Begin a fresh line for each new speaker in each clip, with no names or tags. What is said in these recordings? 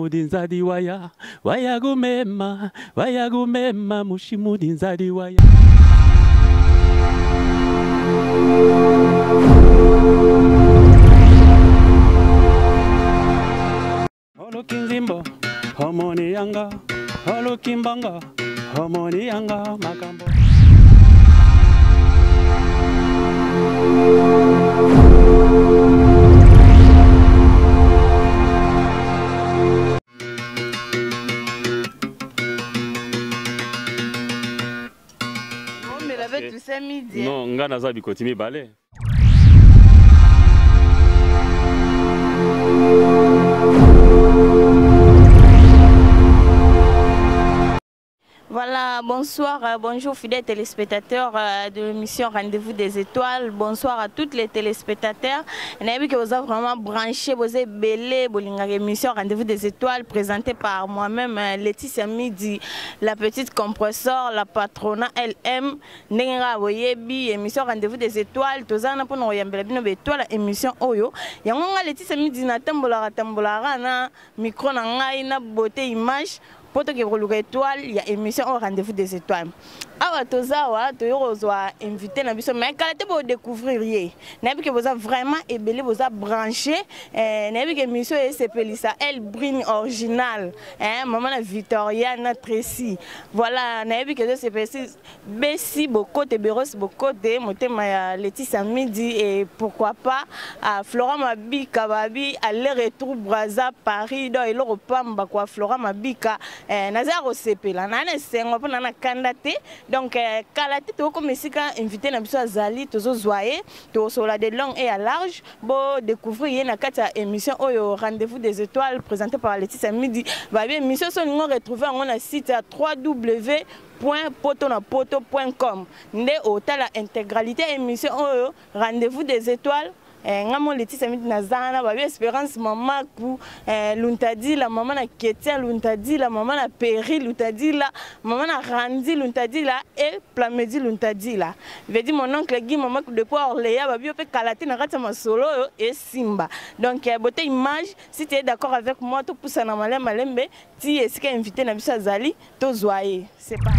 mushimudi nzadi waya waya gumema mushimudi nzadi waya. Olukinzimbo homoni yanga olukimbanga homoni yanga makambo. Non, ngana za bikoti mibale.
Voilà, bonsoir, bonjour fidèles téléspectateurs de l'émission Rendez-vous des Étoiles. Bonsoir à toutes les téléspectateurs. On a vu que vous avez vraiment branché, vous avez belé, l'émission Rendez-vous des Étoiles présentée par moi-même, Laetitia Midi, la petite compresseur, la patronat LM, Nenga Woyebi, émission Rendez-vous des Étoiles. Tous en pour nous yambela bino étoile émission Oyo. Yangonga Laetitia Midi na tambolara na micro na ngai na beauté image. Pour que vous étoile, il y a émission au Rendez-vous des Étoiles. Alors, tozawa, toyozoa invité na biso, mais quand vous découvrir, n'avez que vous avez vraiment ébellé, vous avez branché, n'avez que émission c'est Pelissa, elle brille original, maman la Victoria, notre ici. Voilà, n'avez que c'est précis, Bessi beaucoup de Béros beaucoup de Motema Laetitia Midi et pourquoi pas à Flora Mabika Babi aller-retour Brazza Paris dans le Pamba quoi Flora Mabika Nazar au CP là, nana c'est on peut nana candidaté. Donc, Kalati, tu comme ici, invité na biso Zali, tu as zoé, tu as sur de long et à large, pour découvrir une émission au Rendez-vous des Étoiles présentée par Laetitia Midi. Émission sont nous retrouver en un site à www.potonapoto.com. Nous avons la intégralité émission au Rendez-vous des Étoiles. Ngamo Laetitia Midi nazana ba espérance maman ku luntadi la maman na Ketia luntadi la maman na Péri luntadi la maman na Randi luntadi la et Plamedi luntadi la veut dire mon oncle Guy maman ku depuis Orléans ba bio pe kalati na kati masolo et Simba. Donc beauté image si tu es d'accord avec moi to poussa na malembe ti est-ce que invité na biso Zali to zoyer c'est pas.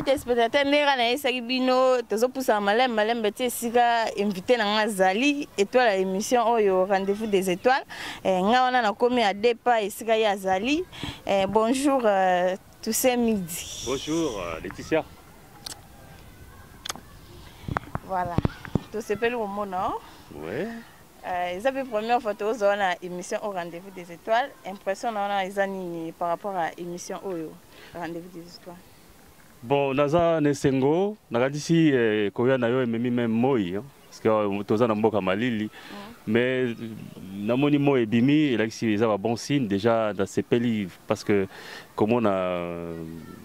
Téléspectateurs nera Sagibino, tozo poussa malem beti sika invité na Zali étoile à émission au Rendez-vous des Étoiles. Nga on a commis à dépas et sika ya Zali. Bonjour Toussaint Midi.
Bonjour Laetitia.
Voilà. Tu s'appelles le mot non?
Ouais.
Ils avaient première photo dans la émission au Rendez-vous des Étoiles. Impression on a par rapport à l'émission au Rendez-vous des Étoiles.
Bon, naza nesengo, nagadisi koya na yo memi même moi, parce que toza na mboka malili, mais namoni moi et bimi, et là si ça va bon signe déjà dans ces pays, parce que comme on a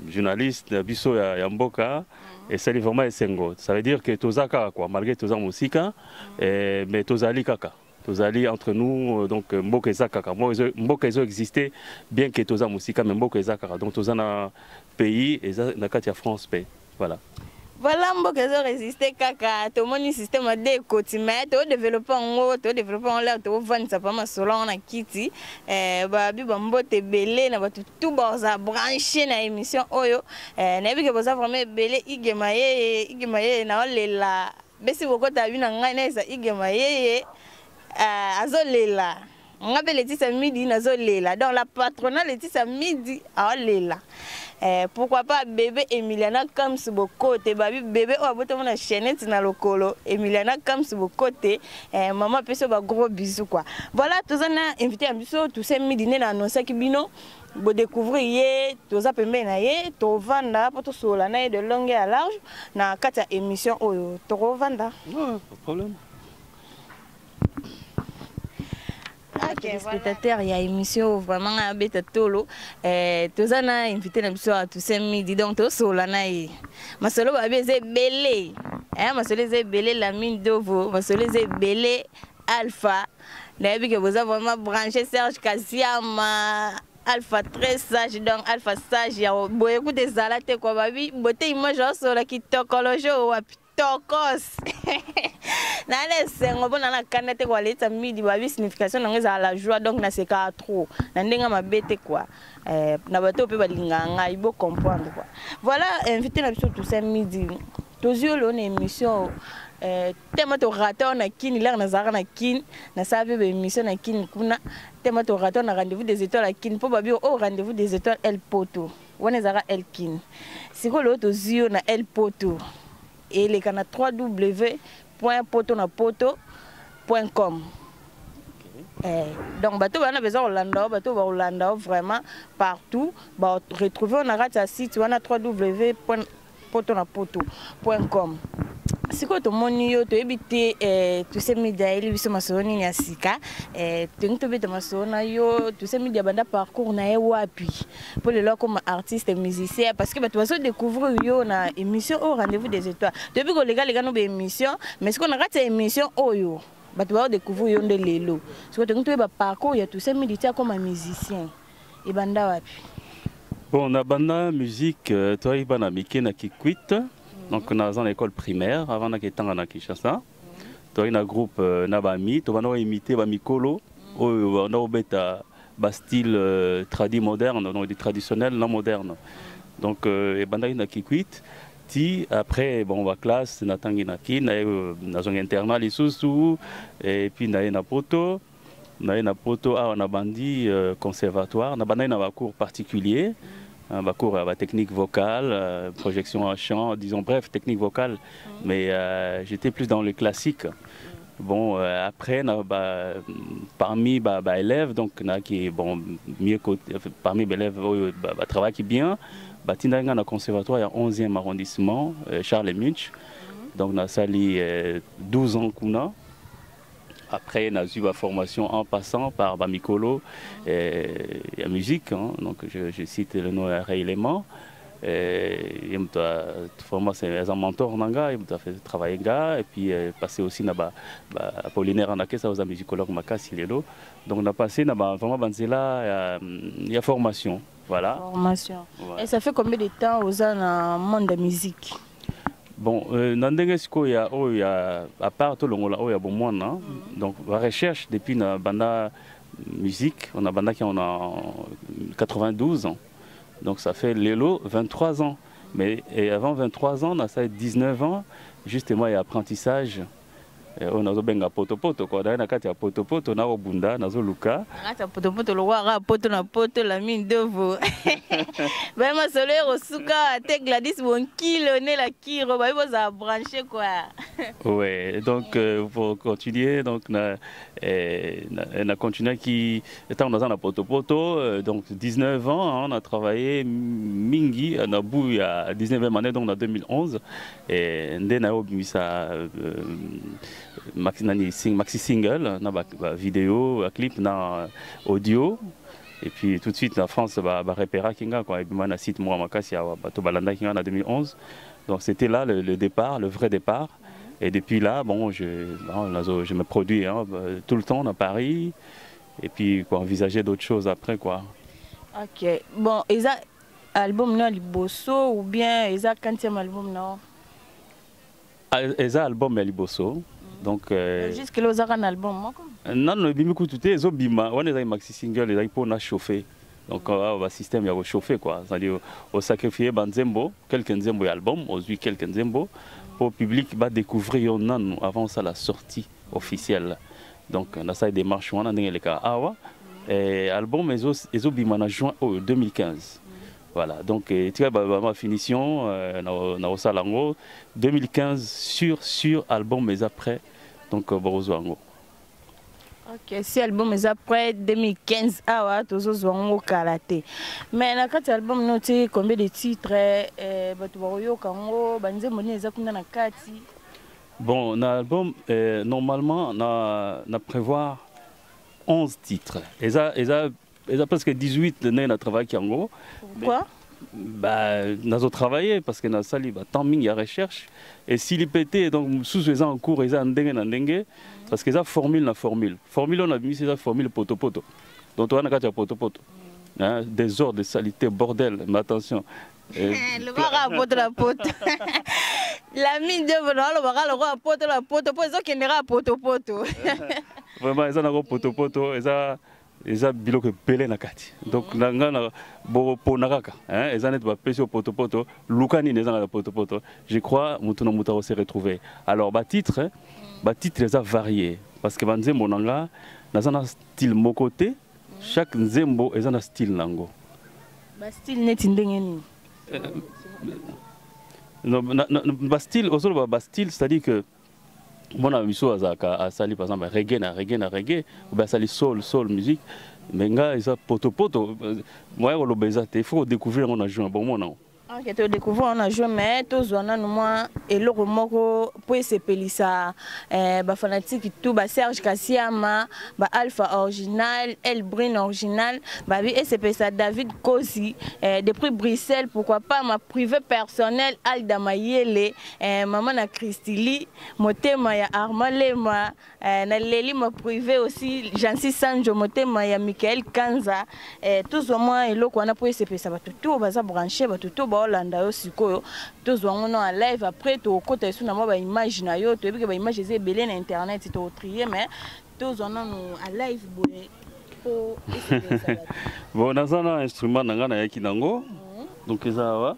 journaliste, biso ya mboka, et ça est vraiment esengo. Ça veut dire que toza kaka quoi, malgré toza musika, mais toza li kaka. Tozali entre nous, donc mboka ezakaka. Mboka ezo existé bien que toza musika, mais mboka ezakaka. Donc toza na pays et na kati ya France pays. Voilà.
Voilà mboka ezo résister kaka. To moni système de côté to développer ngo, to développer en l'air, to vendre ça pas ma solo na kiti. Ba bi ba mbote belé na ba tout boza branché na émission oyo. Na bi ke boza vraiment belé igemaye na olela. Besi boko ta bi na ngai na isa igemaye. Azolela On appelle Laetitia Midi nazo lela. Donc la patronale Laetitia Midi a lela. Pourquoi pas bébé Emiliana comme sur mon côté, bébé ou aboto mon chaînette na lokolo, Emiliana comme sur mon côté, maman peut se faire gros bisous quoi. Voilà, tous on a invité un bisou, tous ces midi na annoncer qui bino, vous découvrir tous a pembe na ye, to vanda pour tout sola na de longue à large, na kata émission oyo, to vanda.
Non, pas de problème.
Ok, spectateurs, il y a une émission vraiment à Beta Tolo. Tous on a invité la mission à tous ces midi, donc tous sola na ye. Ma solo va bien c'est belé, ma solo c'est belé la mine d'ovo, ma solo c'est belé alpha. D'ailleurs que vous avez vraiment branché Serge Kassiama. Alpha très sage, donc Alpha sage, il y a beaucoup de zalates quoi, babi. Beauté image sur la qui tokolojo ou tokos. Nale sengo bona na kanate kwa leta midi babi signification na ngeza la joie donc na seka trop. Na ndenga mabete quoi. Na bato pe balinganga, il faut comprendre quoi. Voilà, invité na biso tout ça midi. Tozio lo na émission tema to raton na kini l'air na zara na kin na sabe be émission na kin kuna tema to raton na rendez-vous des étoiles à kin po babi au rendez-vous des étoiles El Poto wana zara El Kin siko lo to zio na El Poto et les kana www.potonapoto.com. Donc bateau on a besoin Hollanda, bateau va Hollanda vraiment partout, bah retrouver on a raté site on a www.potonapoto.com. Si quoi ton monio to éviter tous ces médias ils sont masoni ni asika tu te bête masona yo tous ces médias banda parcours na wapi pour les locaux comme artistes et musiciens parce que tu vas découvrir yo na émission au rendez-vous des étoiles depuis que les gars nous émission mais ce qu'on a raté émission oyo tu vas découvrir yo de lelo ce que tu te parcours il y a tous ces médias comme musicien et banda wapi
bon na banda musique toi il bana mikena qui quitte. Donc, on a une école primaire, avant qu'on ait Kinshasa. On a un groupe Nabami, on a imité Bamikolo, on a un style moderne, traditionnel, non moderne. Donc, on a une équipe qui après, bon, on va classe, on a un internat, et puis on a un poto, on a un bandi conservatoire, on a un cours particulier. Un cours à technique vocale, projection en chant, disons bref, technique vocale, mais j'étais plus dans le classique. Bon, après, parmi les élèves, donc, qui bon, mieux parmi les élèves, travail qui bien, Tinanga na conservatoire, il y a 11e arrondissement, Charles Munch, donc, on a sali 12 ans qu'on. Après, on a eu ma formation en passant par Bamikolo et la musique. Hein. Donc, je cite le nom Ray Léman. Vraiment, c'est un mentor, il m'a fait travailler là. Et puis, passé aussi à Apollinaire en Akessa, aux musicologues Makassi Lelo. Donc, on a passé vraiment Banzela, il y a formation. Voilà.
Formation. Ouais. Et ça fait combien de temps aux dans le monde de la musique?
Bon, il y a à part tout le monde il y a bon monde. Donc la recherche depuis la banda musique, on a banda qui en a 92 ans. Donc ça fait l'élo 23 ans. Mais avant 23 ans, on a ça 19 ans, justement il y a apprentissage. On a benga poto quoi dans kati ya poto na obunda na zo luka
ngata poto lo wa poto na poto la mine devo vraiment solo suka te Gladys bon kilo ne la kiro ba ils a branché quoi.
Ouais, donc pour continuer donc on a continué qui étant dans un poto donc 19 ans hein, on a travaillé mingi on a bout à 19e année donc en 2011 et ndena obimisa maxi single, vidéo, clip, audio. Et puis tout de suite, la France va repérer Kinga, quoi. Et puis, on a cité moi, Makassi, Bato Balanda Kinga en 2011. Donc c'était là le départ, le vrai départ. Et depuis là, bon, je me produis hein, tout le temps à Paris. Et puis, quoi, envisager d'autres choses après, quoi.
Ok. Bon, et ça, album, non, Liboso, ou bien, et ça, quantième album, non?
Et ça, album, Liboso. Donc
juste que les un album
non non bimi kututé zo bima on est maxi single les pour na chauffer donc on va système ya chauffer quoi c'est-à-dire au sacrifier banzembo quelques nzembo album aujourd'hui quelques nzembo pour le public va découvrir non avant ça la sortie officielle Donc on a ça des marches on a les cas awa et album ezo bimana juin 2015. Voilà, donc tu vois ma finition na osalango 2015 sur album mais après donc borozoango.
Ok, si album est après 2015, ah ouais, tous os vont karaté. Mais na kati album nous tu combien de titres batu baroyo kango banze moni ezakunda na kati.
Bon, l'album normalement na prévoir 11 titres. Et ça presque 18 de na travail kango.
Pourquoi?
Bah, nous avons travaillé parce que nous avons timing et recherche. Et s'il est pété, donc sous les en cours, ils ont dengue parce que ça formule la formule. Formule on a mis ça formule poto. Donc on a qu'à poto. Hein, désordre, de saleté, bordel. Mais attention.
Le bras poto la poto. La mine de voilà le bras le roi poto la poto. Pour ça qu'il n'ira poto.
Vraiment, ils ont poto. Ils ont bilo que belé na kati. Donc nanga bo ponaraka hein ils ont net ba pesi au poto lukani les na poto. Je crois mutuno mutaro s'est retrouvé. Alors titre les a variés parce que banze monanga na zana style mokoté chaque nzembo ils ont un style nango.
Ba style net ndenge ni.
Non ba style aussi ba style c'est-à-dire que mon ami a sali par exemple reggae ou bien sali soul musique mais nga ils a poto moi on le il faut découvrir on a joué un bon moment.
Ok, tu découvres on a joué mais tous on a nous moi et le remoko pour se pelisa ba fanatique tout ba Serge Kassiama ba Alpha original Elbrin original ba et se pelisa David Kosi depuis Bruxelles pourquoi pas ma privé personnel Alda Mayele maman na Christili motema ya Armalema na Leli ma privé aussi Jansi Sanjo motema ya Michael Kanza tous au moins et le ko na pour se pelisa ba tout ba za brancher ba tout Hollanda yo sikoyo tous wango en live après to kota suna mo ba image na yo to bi ba image ze belé na internet to trier mais tous on no à live boye po
bon nazana instrument nanga na yaki nango donc ça va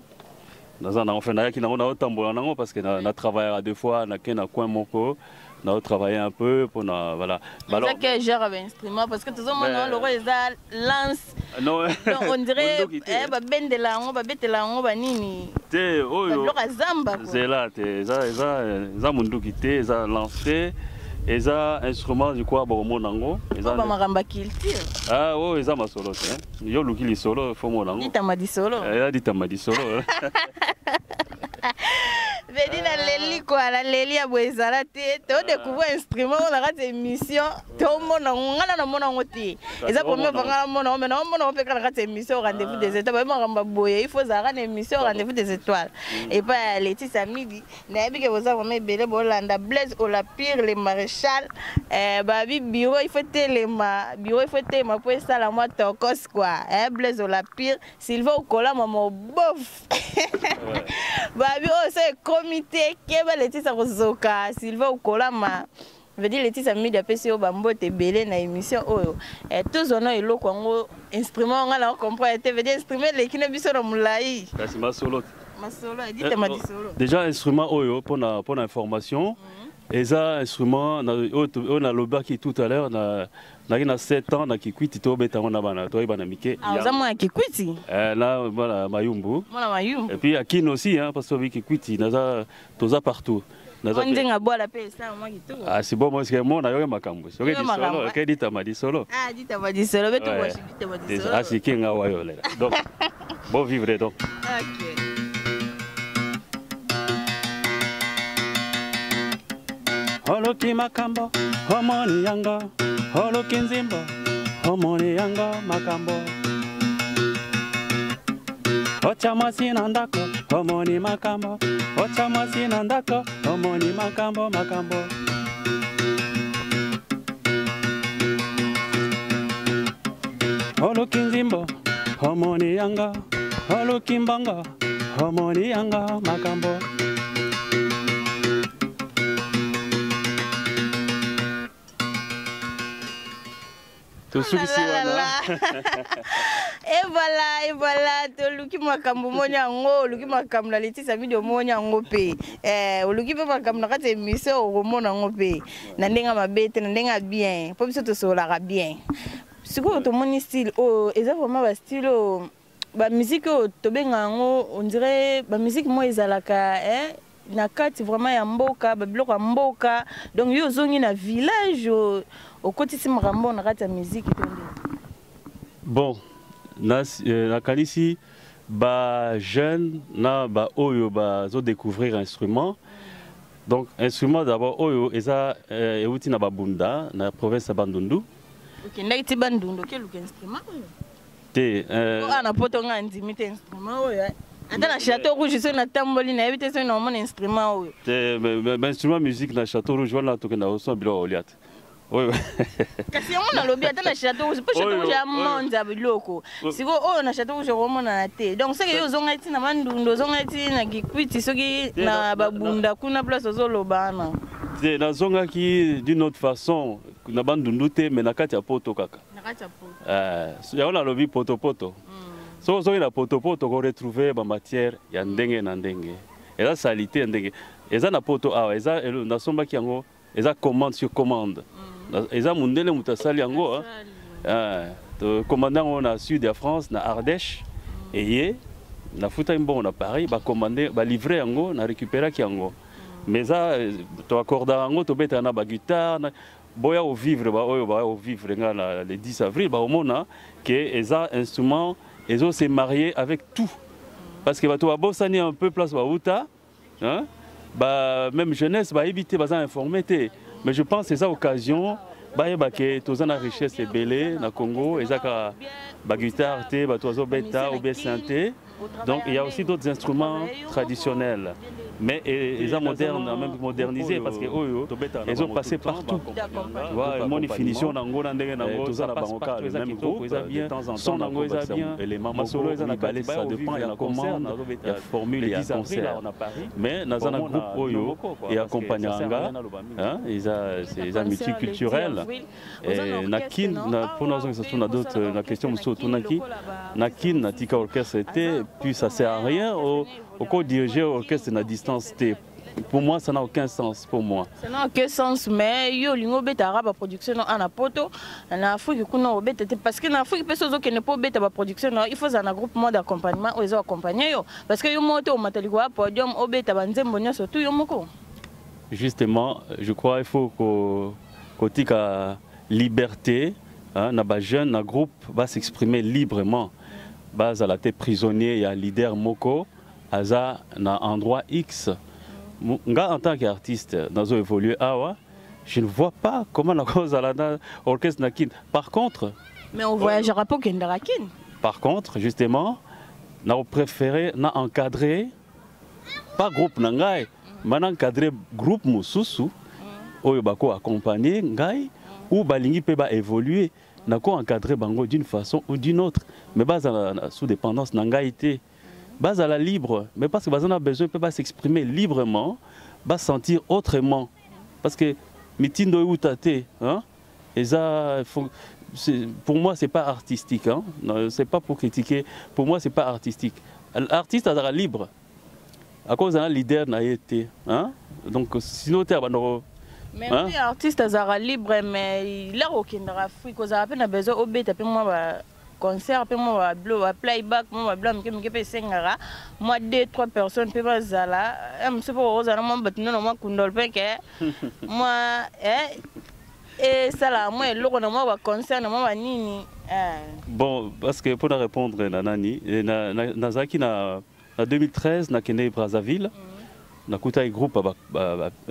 nazana on fait na yaki nango na otambola nango parce que na travailler à deux fois na ken na coin moko on a travaillé un peu pour voilà.
Alors que gère avec instrument parce que tout le monde le roi lance.
Non.
On dirait ba bendela ngo ba betela ngo ba nini.
Te oyo.
Ba zamba quoi.
C'est là ça munduki te ça lancé et ça instrument du quoi bon monango et ça
ba maramba culture.
Ah oh ça ma solo hein. Yo lukili solo fo monango.
Ditamadi solo.
Ditamadi solo.
Vedi na leli quoi la leli ya boezala te to découvrir instrument on a raté émission to mona ngala na mona ngoti eza premier bangala mona mais na mona on peut rater émission rendez-vous des étoiles ba ngamba boye il faut za rater émission rendez-vous des étoiles et pas Laetitia Midi na bi ke boza vraiment belé bolanda Blaise Olapire les maréchal ba bi bureau il faut telema pour ça la moi tokos quoi Blaise Olapire Sylvain Okola maman bof ba bi oh c'est comité keba Laetitia Kozoka Sylvain Okolama veut dire Laetitia Midi a pesi o bambote belé na émission oyo tous on a eloko ngo instrument nga na comprendre te veut dire instrument lekine biso na mulai
kasi masolo
dit ma di solo
déjà instrument oyo pour information et ça instrument on a loba qui tout à l'heure na 7 ans na kikwiti to beta on bana to bana mike
za moi kikwiti
là voilà mayumbu
mayumbu
et puis à Kin aussi hein parce que kikwiti naza toza partout
naza ndinga bola pe ça moi kitu
ah c'est bon moi c'est moi na yo makambo so ke di solo ke di tamadi solo
di tamadi solo beto moi di tamadi solo
ah c'est kinga wa yo là donc bon vivre donc
OK
Holoki makambo, homoni yanga, holoki nzimbo, homoni yanga makambo. Ocha mwasi nandako, homoni makambo, ocha mwasi nandako, homoni makambo. Holoki nzimbo, homoni yanga, holoki mbanga, homoni yanga makambo. To suki si wana.
Et voilà, to luki makambo monya ngo, luki makambo la Laetitia video monya ngo pe. Luki pe makambo na kati émission o mona ngo pe. Na ndenga mabete, na ndenga bien. Po biso to sola bien. Siko to moni style eza vraiment ba style ba musique to benga ngo on dirait ba musique mo ezalaka na kati vraiment ya mboka ba biloko ya mboka donc yo zongi na village au kotisi makambo na kati ya musique to nde.
Bon, na kanisi ba jeune na ba oyo ba zo découvrir instrument. Donc instrument d'abord oyo eza euti na babunda na province ya Bandundu.
OK, ndaiti Bandundu quel instrument oyo?
Te
ana poto nga ndimite instrument oyo. Ata na Château Rouge so na tamboli na ebite so na mon instrument oyo.
Te instrument musique na Château Rouge wana to kenda so bilo oliat. Oui.
Kasi yango na lobi ata na Château Rouge, po Château Rouge amonza biloko. Siko oyo na Château Rouge romona na te. Donc c'est que yo zonga ti na Bandundu, zonga ti na Kikwiti soki na babunda kuna place ozolobana.
Te na zonga ki d'une autre façon na Bandundu te mais na kati ya poto kaka.
Na kati ya poto.
Yango na lobi poto poto. So na poto poto ko retrouver ba matière ya ndenge na ndenge. Eza salité ndenge. Eza na poto awa, eza na somba ki yango, eza commande sur commande. Eza mundele mutasali yango to commandant na sud de France na Ardèche et na futa mbongo na Paris ba commander ba livrer yango na récupérer ki yango. Mais ça to accorda yango to beta na ba guitare boya au vivre ba oyo ba au vivre nga le 10 avril ba omona que eza instrument ezo se marier avec tout parce que ba to bosani un peu place ba uta hein ba même jeunesse ba éviter ba informer té. Mais je pense que c'est occasion que tous la richesse est belée na Congo et ça ba guitare té ba tozo beta ou bien synthé. Donc il y a aussi d'autres instruments traditionnels mais ils ont même modernisé parce que ils ont passé partout. Voilà, mon définition nango na ndenge nango tous na bangoka le même groupe de temps en temps son nango ils bien les masolo ils na balé ça dépend il y a commande il y a formule il y a concert mais dans un groupe oyo et accompagnanga hein ils a multiculturel et na kin na pour nous on a d'autres la question surtout na kin na tika orchestre était puis ça sert à rien au co-diriger l'orchestre à distance. Pour moi, ça n'a aucun sens. Pour moi.
Ça n'a aucun sens, mais yo lingo beta raba production en poto na Afrique kuna obeta parce que na Afrique personne qui ne peut beta ba production il faut un groupement d'accompagnement où ils accompagner yo parce que yo moto mataliko podium obeta banzembo nyoso tout yo moko.
Justement, je crois il faut que tika liberté na ba jeune na groupe va s'exprimer librement. Base à la tête prisonnier, il y a leader Moko, Aza, na endroit X. Nga en tant qu'artiste, dans un évolué Awa, je ne vois pas comment la cause à l'orchestre Nakin. Par contre.
Mais on voyagera pas qu'un Nakin.
Par contre, justement, nous préféré encadrer, pas groupe Nangai, mais encadrer groupe Moussousou, où bako accompagner Ngai, ou Balingi peut évoluer. N'a pas encadré Bango d'une façon ou d'une autre, mais base à la sous-dépendance n'a été base à la libre, mais parce que on a besoin peut pas s'exprimer librement, va sentir autrement, parce que mitindo ou tate, hein, et ça, pour moi c'est pas artistique, hein, c'est pas pour critiquer, pour moi c'est pas artistique. L'artiste a la libre, à cause d'un leader n'a été, hein, donc sinon tu as
mais oui, artiste azara libre mais il a aucun Afrique cause à peine besoin obéter puis moi concert puis moi blow playback moi blanc me pe sengara moi 2-3 personnes puis bazala me c'est pas ozana moi batino moi kundol pe que moi et ça là moi loko na moi concert na moi nini
bon parce que pour répondre nanani nazaki na 2013 na Kenya Brazzaville na kuta groupe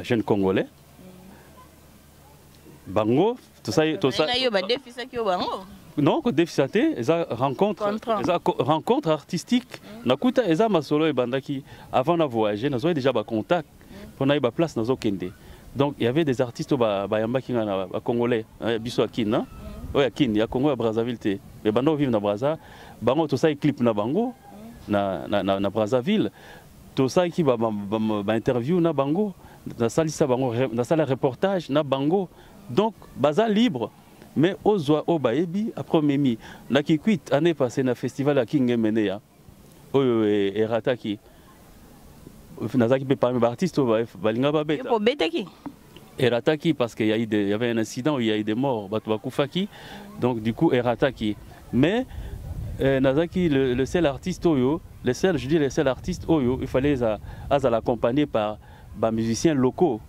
jeune congolais Bango, tout ça. Non, que déficité, rencontre artistique. Nakuta, eza masolo et bandaki avant de voyager, nous avons déjà contact pour n'aller à place dans Okende. Donc il y avait des artistes bayamba qui sont congolais, biso akin, hein? Oui, akin, il y a Congo à Brazzaville, mais bando vivent dans Brazza, bango tout ça clip na bango, na Brazzaville, tout ça qui va interview na bango, na salle reportage na bango. Donc, baza libre. mais ozwa obayebi après memi na kikwit année passée na festival à King Menea oyo erataki nazaki pe parmi artistes balinga babeta
pour betaki
erataki parce qu'il y avait un incident où il y a eu des morts bato bakufaki donc du coup erataki mais nazaki le seul artiste oyo les seuls artistes oyo il fallait l'accompagner par des musiciens locaux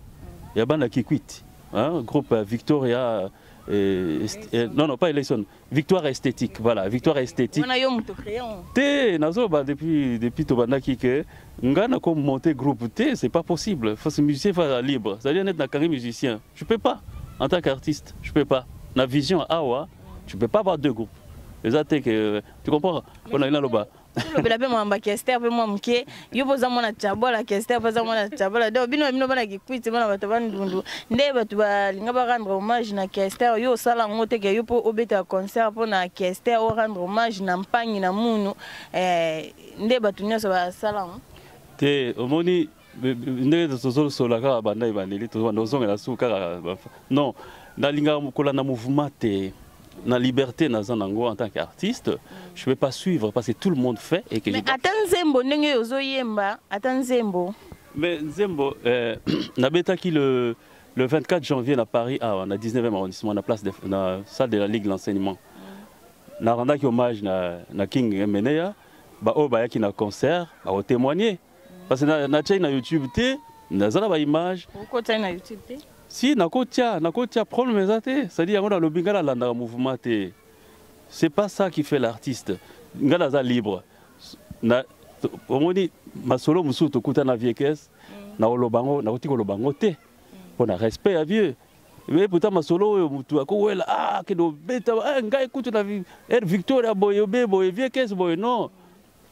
il y a banda kikwit hein groupe Victoria non pas Eleison Victoire Esthétique voilà Victoire Esthétique
on a eu mon crayon
té nazo ba depuis to bandaki que ngana comme monter groupe té c'est pas possible faut ce musicien faire libre c'est-à-dire être na carré musicien je peux pas en tant qu'artiste je peux pas na vision awa tu peux pas avoir deux groupes les attaques tu comprends on a là là-bas
le bela pe mwamba kester pe mwa mke yo poza mwana chabola kester poza mwana chabola do bino bana kikwiti bana bato bandundu nde bato balinga ba rendre hommage na kester yo sala ngote ke yo po obeta concert po na kester o rendre hommage na mpangi na munu nde bato nyoso ba sala
te omoni nde tozolo solaka banda ibandeli tozonga na suka non nalinga kola na mouvement te la liberté en tant qu'artiste, je ne peux pas suivre parce que tout le monde fait. Et que
mais attends Zembo,
mais Zembo, qui le 24 janvier à Paris, on a 19e arrondissement, la place de la salle de la Ligue de l'enseignement. On a rendu hommage à King Menea, qui a un concert, à témoigner. Parce que na YouTube, on a une image.
Pourquoi tu as une YouTube?
Si nakotia problème c'est-à-dire on a le bingala la mouvement c'est pas ça qui fait l'artiste ngala za libre na omoni masolo musu to kuta na viekes na olobango na kotiko lobango te on a respect à vieux mais pourtant masolo mutu akowela que do beta ngai kutu na Victoria boyo bebo viekes boyo non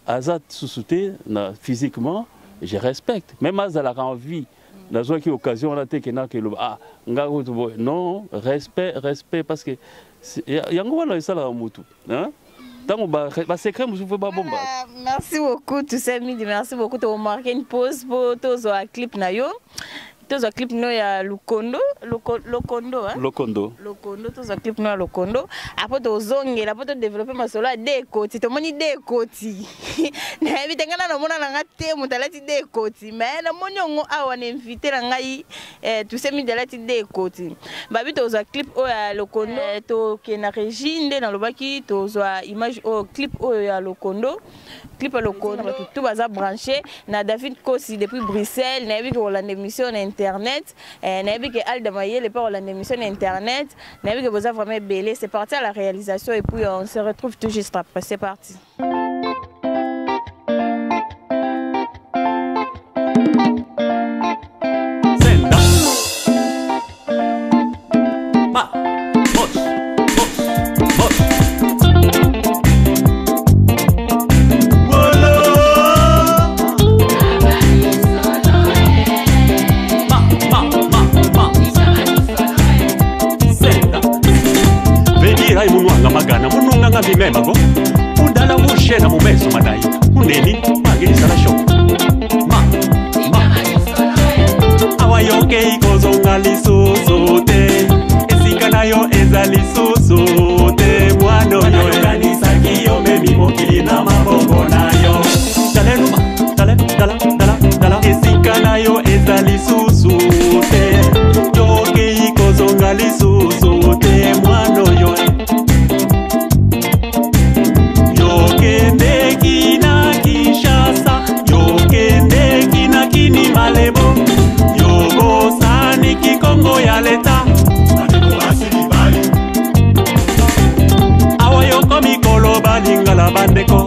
azat susute na physiquement je respecte même azala envie la joie qui occasion là que non respect parce que yango wala ça la mutu hein tant ba secret musu fa ba bomba
merci beaucoup tout ça midi merci beaucoup to marquer une pause pour tozo clip na yo tozo clip no ya Lokondo hein
Lokondo
tozo clip no ya Lokondo après tozongela après to développer masolo à deux côtés to moni deux côtés na bitengana na mona nga te mutalati deux côtés mais na moniongo awa na invité na ngai tout ça midi lati deux côtés babi tozo clip o ya Lokondo to ke na régine na lobaki tozo image o clip o ya Lokondo clip à Lokondo tout baza branché na David Kosi depuis Bruxelles na bi ko la émission internet na bi ke Alda Mayele par la émission internet na bi ke boza vraiment belé c'est parti à la réalisation et puis on se retrouve tout juste après c'est parti.
Memago undala mushena mumeso madai uneni magirisa la show awayoke ikozonga lisusote esikanayo eza lisusote mwano yo kanisa kiyo memi mokili na mabongo nayo dala esikanayo eza lisusote yoke ikozonga lisusote mwano yo Malebo yogo sani kikongo ya leta awa yoko mikolo balingala bandeko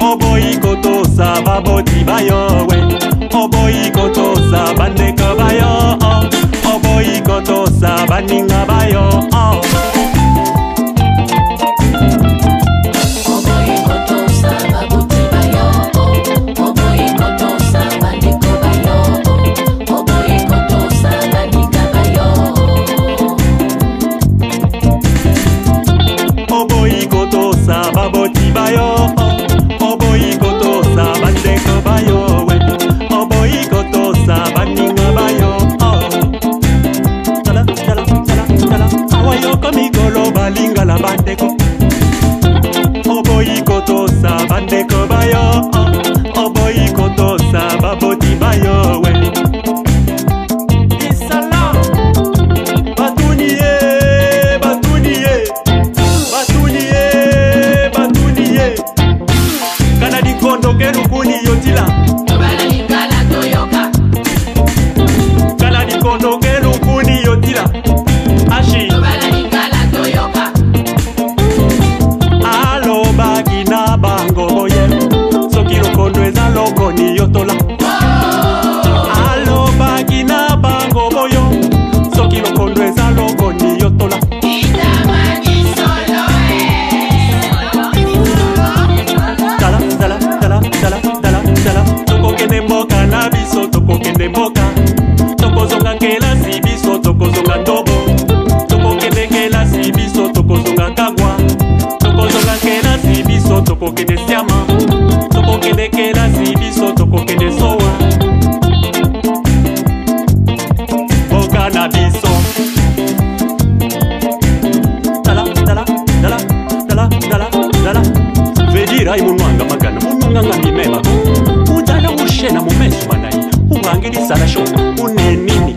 oboyi kotosa baboti bayowe oboyi kotosa bandeko bayo oboyi kotosa baninga bayo baboti bayo oboyi kotosa bandeko bayo we oboyi kotosa baninga bayo Vedira Ashi Aloba gina bango boye Soki lokondo eza loko ni yotola Aloba gina bango boyo Soki lokondo eza loko ni yotola Dala, dala, dala, dala, dala, dala Toko kende mboka na biso, toko kende mboka Toko zonga kela si biso, toko zonga ndobo Toko kende kela si biso, toko zonga kagwa Toko zonga kela si biso, toko kende siama Toko kende kela si biso, toko kende soa Mboka na biso Dala, dala, dala, dala, dala, dala Vedira imunwanga magana, munwanga mimema Udala ushena mumesu manayi Umangilisa la show, unenini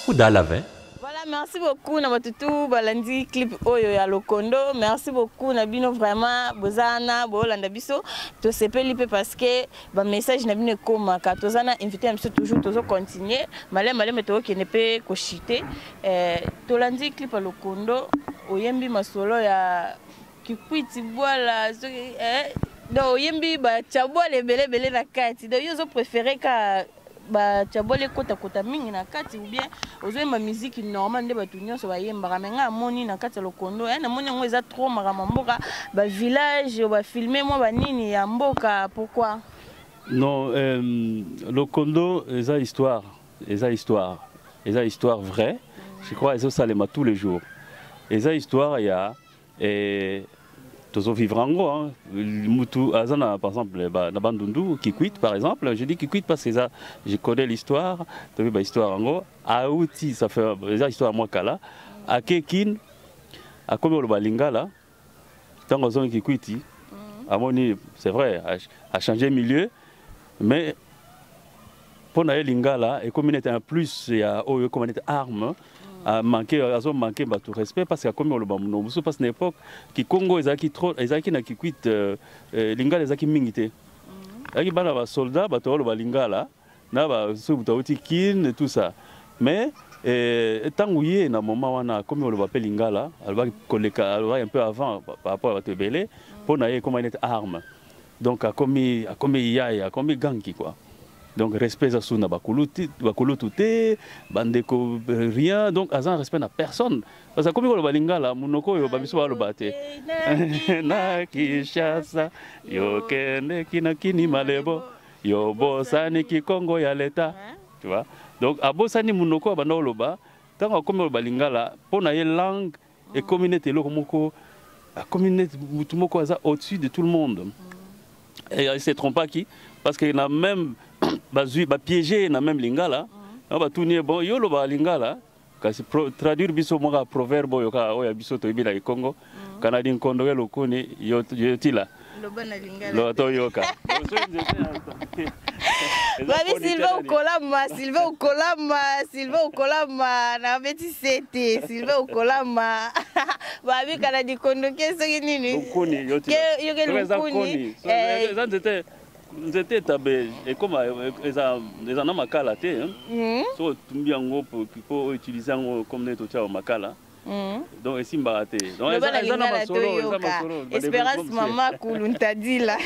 Udala ve
Voilà, merci beaucoup na batutu balandi clip oyo ya Lokondo. Merci beaucoup na bino vraiment bozana bolanda biso to sepeli pe parce que ba message na bino komaka tozana invité biso toujours tozo continuer malé to kene pe ko chiter tolandi clip ya Lokondo oyembi masolo ya kikwiti boala do oyembi ba chabole belé na kati do yozo préférer ka ba chabole kota mingi na kati ou bien ozoyemba musique normale nde batu nyonso bayembaka me nga moni na kati ya Lokondo na moni yango eza trop makama mboka ba village ba filmer moi ba nini ya mboka pourquoi
Non, Lokondo eza histoire vraie. Je crois eza salema tous les jours. Eza histoire ya tozo vivre en gros, mutu azana par exemple na bandundu Kikwit par exemple, je dis Kikwit parce que ça je connais l'histoire, tu vois histoire en gros, a outi ça fait déjà histoire moi kala, a kekin a comme le balingala, tant que zone Kikwiti, à moni c'est vrai a changé milieu, mais pour na lingala et comme il était en plus il y a comme on était arme a manqué tout respect parce que comme on le bamno parce que l'époque qui Congo ezaki trop ezaki na Kikwit lingala ezaki mingité ezaki bana ba soldat ba to le balingala na ba subutauti kin tout ça mais tangu yé na moment wana comme on le appelle lingala elle va koleka un peu avant par rapport à Tebele pour na yé comme on était arme donc a comme yaya comme gangi quoi. Donc respect à suna bakuluté bandeko rien donc azan respect na personne parce que comme le balingala munoko yo babiso ba lobate na Kinshasa yo kende kini malebo yo bosani ki Congo ya leta tu vois donc abosani munoko ba no loba tant comme le balingala pona ye langue et communauté loko moko la communauté mutumoko aza au-dessus de tout le monde et il se trompe pas qui parce qu'il y a même piégé na même lingala ba tourner bon yo lo ba lingala kasi traduire biso mo ka proverbe yo ka oya biso to ibila Congo kanadi nkondo ke lokoni yo tila
lo bana lingala
lo to yoka
babi Sylvain Okolama na beti sete Sylvain Okolama babi kanadi nkondo ke soki nini
lokoni yo tila yo ke lokoni c'était C'était tabé et comme les en makala té so tumbi yango pour utiliser comme ne tocha au makala donc ici mbaraté donc
eza solo espérance mama kuluntadila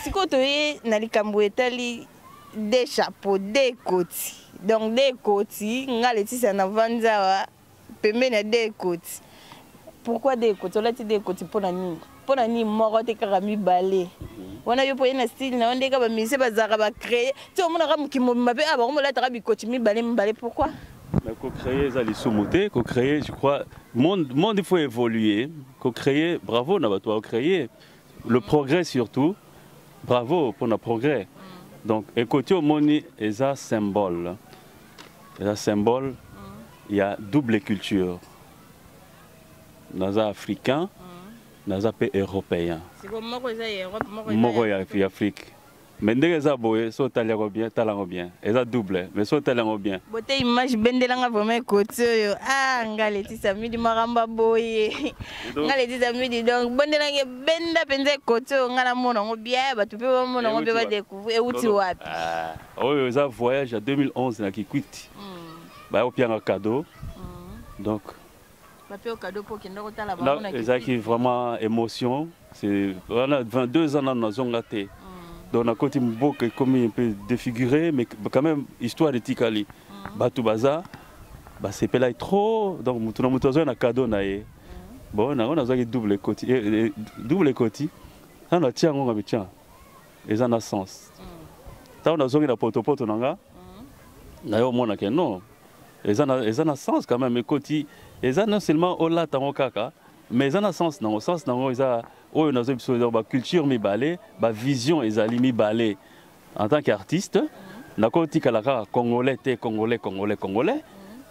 siko toye na likambo etali des chapeaux des koti donc des koti ngale tisa na vanza pembe na des koti pourquoi des koti on l'a dit des koti pour na ni moko te kaka mibale wana yo poye na style na ondeka ba mise bazaka ba créer ti omona ka mukimo mabe aba ko mola taka bikoti mibale pourquoi
mais ko créer ça les sous-motés ko créer je crois monde il faut évoluer ko créer bravo na ba toi créer le progrès surtout bravo pour le progrès donc écoutez au moni eza symbole il y a double culture naza africain naza pe européen moko ya Afrique mais ndenge za boye so talango bien eza double mais so talango bien
bote image bendelanga vraiment côté yo ngale tisa midi maramba boye ngale tisa midi donc bendelange benda penze côté ngala mona ngo bien batu pe mona ngo ba découvrir et uti wapi
oyo eza voyage à 2011 na Kikwit ba opianga cadeau Donc,
là,
qui vraiment émotion. C'est 22 ans dans la zone gâtée. Donc, on a côté Mboka comme un peu défiguré, mais quand même, histoire de Tikali. Batou Baza, c'est pas là trop. Donc, nous avons un cadeau. Bon, on a un double côté. Double côté, on a tiens, on a tiens. Et ça a sens. Ça, on a un potopoto. D'ailleurs, on a un non. Et ça a sens quand même. Et ça, non seulement au latin, au caca, mais ça a sens. Dans le sens, on a une culture, une vision, une balai. En tant qu'artiste, on a un Congolais.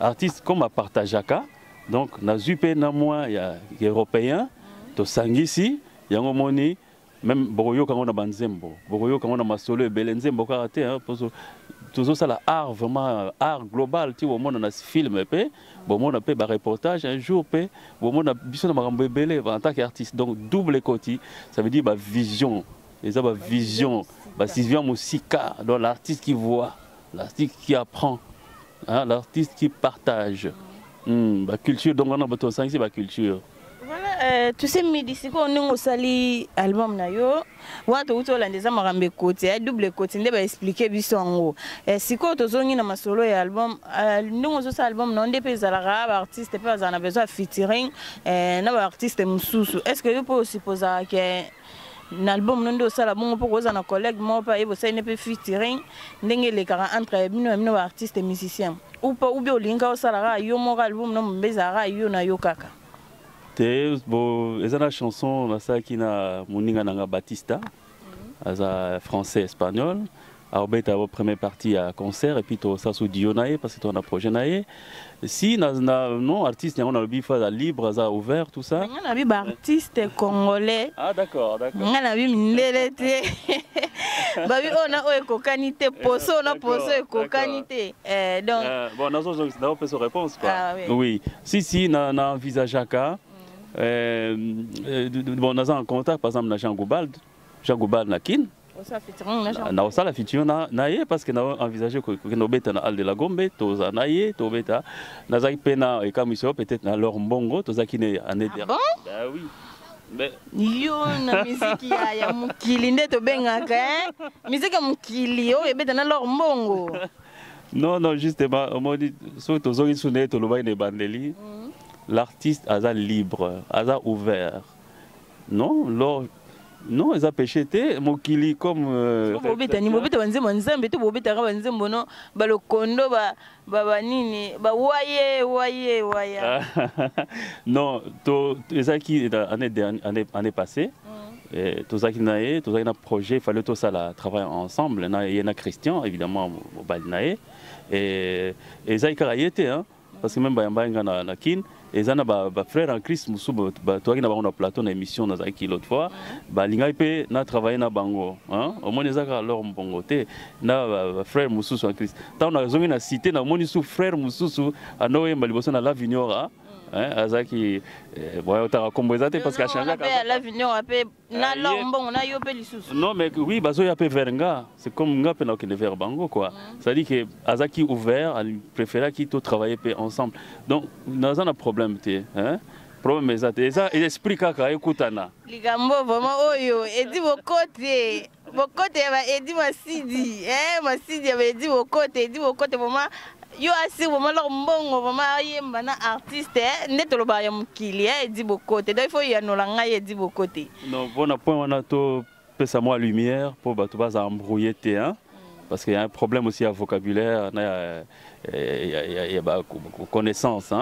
Artiste comme à Partajaka. Donc, on a un Européen, to Sangisi, il y a un moni, même Boroyo quand on a Banzembo, Boroyo quand on a Masolo, Belenzembo, karaté, tout ça, l'art, vraiment, art global, tu vois, on a un film, on a un reportage, un jour, on a un en tant qu'artiste. Donc, double côté, ça veut dire vision, et ça, vision, vision musica, donc l'artiste qui voit, l'artiste qui apprend, l'artiste qui partage. La culture, donc on a besoin de la culture.
Voilà, tu sais, Midi, si on a un album, on a un côté, double côté, on va expliquer bisongo. Si on a un solo album, nous avons un album, on a des artistes, on a besoin de featuring, on a des artistes moussous. Est-ce que vous pouvez supposer que l'album non do sala bon pour un collègue moi pas et vous savez ne peut featuring ndenge les cara entre bino artistes et musiciens ou pas ou bien linka sala yo mo album non mbezara yo na yo kaka
te bo ezana chanson na ça qui na moninga nanga Batista asa français espagnol Arbeta a première partie à concert et puis tout ça sous Dionae parce que tu as un projet nae. Si non artiste on a le bif libre ça ouvert tout ça.
On a vu artiste congolais.
Ah d'accord d'accord.
On a vu minelete. Babi on a kokanité poso on a poso kokanité. Donc
bon on peut se réponse quoi. Ah, oui. Si na envisageaka bon on a en contact par exemple na Jean Goubald na kin. Na osala featuring na ye parce que na envisager que no beta na Alde la Gombe toza na ye to beta na zaki pena e kamiso peut-être na leur mbongo toza ki ne année dernière.
Bah oui. Mais yo na musique ya mukili nde to bengaka musique mukili o e beta na leur mbongo.
Non justement on dit so tozo ki sune to loba ne bandeli. L'artiste a libre, a ouvert. Non, non, ils ont péché, Mokili comme. Non, l'année passée, tout ça qui naïe, tout ça qui a projet, il fallait tout ça travailler ensemble. Il y a Christian, évidemment, au Balinaïe, et ça qui a été, parce que même Bayamba na kin. Et ça, mes frères en Christ, toi qui as un plateau dans l'émission l'autre fois, linga pe na travailler na bango, au moins les aga leur bongo te na frère Moussou en Christ. Tant on a besoin de citer na moni sous frère Moussou à Noé Maliboso na l'Avignora. Azaki bon otara kombozate parce qu'à changer
l'Avignora pe na lombon na yo pe lisusu.
Non mais oui bazo ya pe vernga, c'est comme nga pe na que vers bango quoi. Ça dit que Azaki ouvert, il préférait qu'ils tout travailler pe ensemble. Donc dans un problème te problème ezate ça esprit kaka ekutana.
Ligambo vraiment oyo edi bokote ba edi masidi masidi ba edi bokote vraiment yo asi vraiment leur mbongo vraiment yemba na artiste neto loba ya mukili edi bokote donc il faut ya nolanga edi bokote.
Non bon point on a to pesa moi lumière pour ba to pas embrouiller te parce qu'il y a un problème aussi à vocabulaire il y a connaissance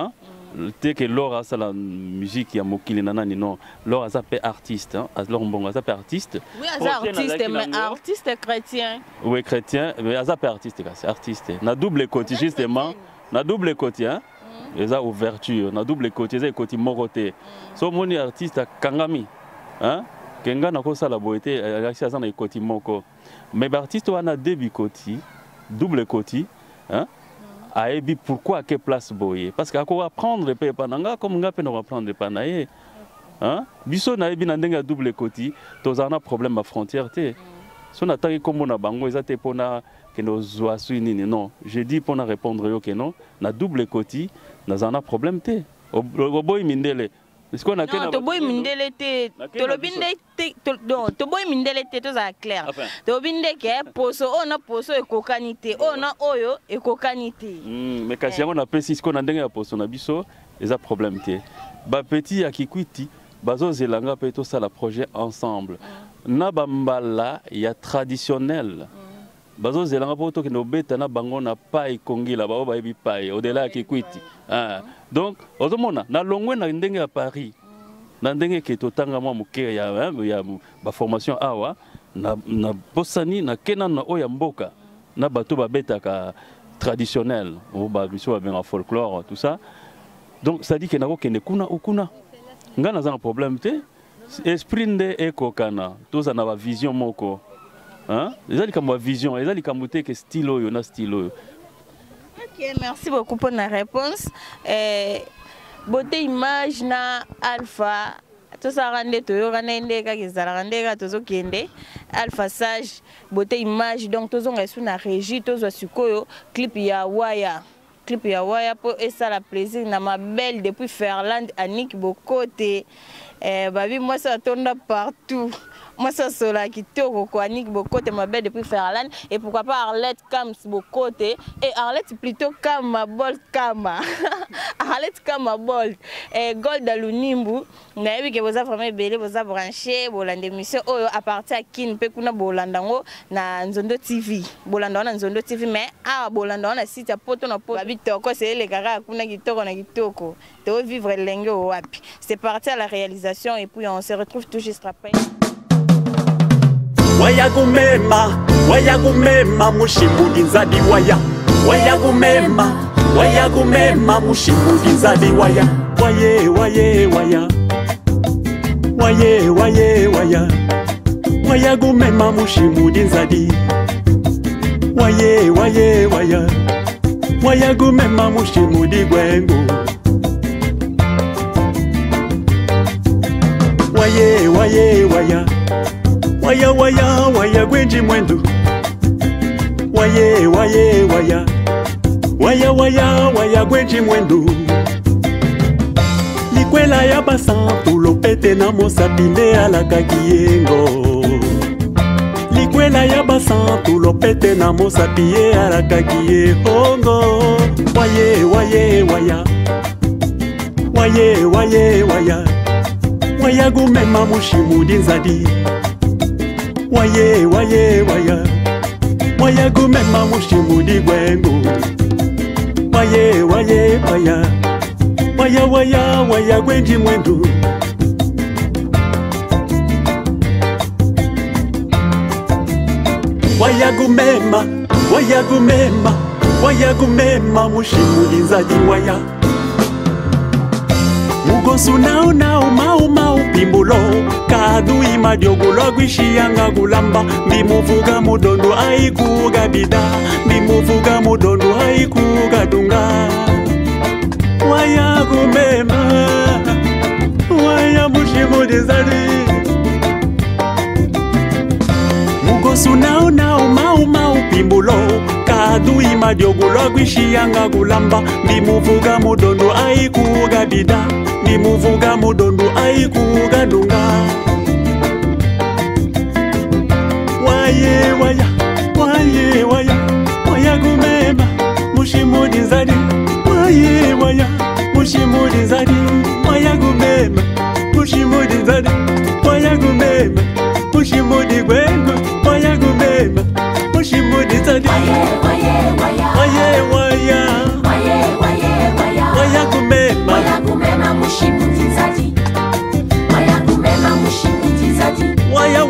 Dès que Laura a la musique, il y a Mokili Nanani, non. Laura a fait artiste, Laura Mbongo a fait artiste.
Oui, elle artiste, mais artiste chrétien.
Oui, chrétien, mais elle a fait artiste, c'est artiste. Na double côté, justement, na double côté, elle a ouverture, na double côté, elle a côté moroté. So, mon artiste, Kangami, Kenga n'a pas ça la beauté, elle a accès à ça côté moko. Mais l'artiste, on a deux côtés, double côté, Aebi pourquoi à quelle place boyer parce qu'à quoi apprendre pas pananga comme nga peut apprendre panaye biso na ebi na ndenga double côté tous on a problème à frontière té son attaque comme on a bango ezate pona que nous oisouinini. Non, je dis pour répondre que non, na double côté, nous avons un problème. Au boy mindele.
Non, to boy mindele te, to lo binde te, to boy mindele te, to za clair. To binde ke poso, on a poso e kokanite, on a oyo e kokanite.
Mais kasi on a précisé qu'on a ndenge poso na biso, les a problème te. Ba petit ya kikwiti, bazo zelanga pe to ça la projet ensemble. Na bambala ya traditionnel. Bazo zelanga po to ke no beta na bango na pai kongila ba ba ebi pai au-delà ya kikwiti. Donc, autrement, na longwe na ndenge à Paris, na ndenge ke totanga mwa muke ya ba formation awa, na posani na kena na oya mboka, na bato ba betaka traditionnel, o ba biso ba benga folklore tout ça. Donc ça dit que na ko kende kuna ukuna. Nga na za un problème te. Esprit nde ekokana, toza na ba vision moko. Hein? Ezali kama vision, ezali kama te ke style oyo na style oyo.
Ok, merci beaucoup pour la réponse. Beauté image na alpha, tout ça rende to yo rende ka kizala rende ka tozo kende alpha sage beauté image donc tozo ngesu na régie tozo sikoyo clip ya waya. Clip ya waya pour et ça la plaisir na ma belle depuis Ferland Annick Bokote. Babi moi ça tourne partout. Moi ça sola qui toko ko Annick Bokote ma belle depuis Ferland et pourquoi pas Arlette Kams Bokote et Arlette plutôt Kama Bolt Kama. Arlette Kama Bolt et Gold Alunimbu na yebi ke boza vraiment belé boza branché bolanda émission oyo à partir à kin pe kuna bolanda ngo na Nzondo TV. Bolanda na Nzondo TV mais ah bolanda na site ya poto na poto babi toko c'est les kaka kuna kitoko na kitoko. De vivre l'engue au wapi. C'est parti à la réalisation et puis on se retrouve tout juste après.
Waya gumema mushimudi nzadi waya. Waya gumema mushimudi nzadi waya. Waye waya. Waya gumema mushimudi nzadi. Waye waya. Waya gumema mushimudi gwengu. Waya gwenji mwendu. Waya gwenji mwendu. Likwela ya basantu lopete na mosapinde ala kakiyengo. Likwela ya basantu lopete na mosapie ala kakiyehongo. Waya. Waya gumema mushimudi nzadi. Waya. Waya gumema mushimudi gwengu. Waya gwenji mwendu. Waya gumema mushimudi nzadi waya. Mugosu nao mau pimbulo. Kadu ima diogolo guishiyanga gulamba. Bimuvuga mudondo aikuga bida. Bimuvuga mudondo aikuga dunga. Waya gumema. Waya mushimudi nzadi. Mugosu nao mau pimbulo. Kadu ima diogolo guishiyanga gulamba. Bimuvuga mudondo aikuga bida. Bimuvuga mudondo aikuga dunga. Waya gumema mushimudi nzadi. Waya mushimudi nzadi. Waya gumema mushimudi nzadi. Waya gumema mushimudi gwengu. Waya gumema mushimudi nzadi. Waya gumema
mushimudi nzadi. Waya gumema mushimudi nzadi.
Waya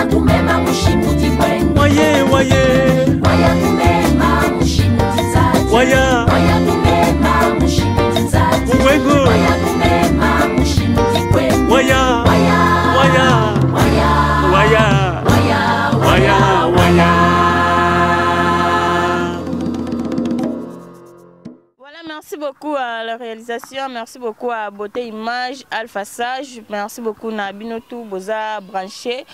gumema mushimudi gwengu.
Waya
gumema mushimudi nzadi.
Waya
gumema mushimudi nzadi.
gwengu.
Waya gumema mushimudi gwengu.
Waya.
merci beaucoup à la réalisation, merci beaucoup à Beauté Image, Alpha Sage, merci beaucoup à Binotou Boza Branché,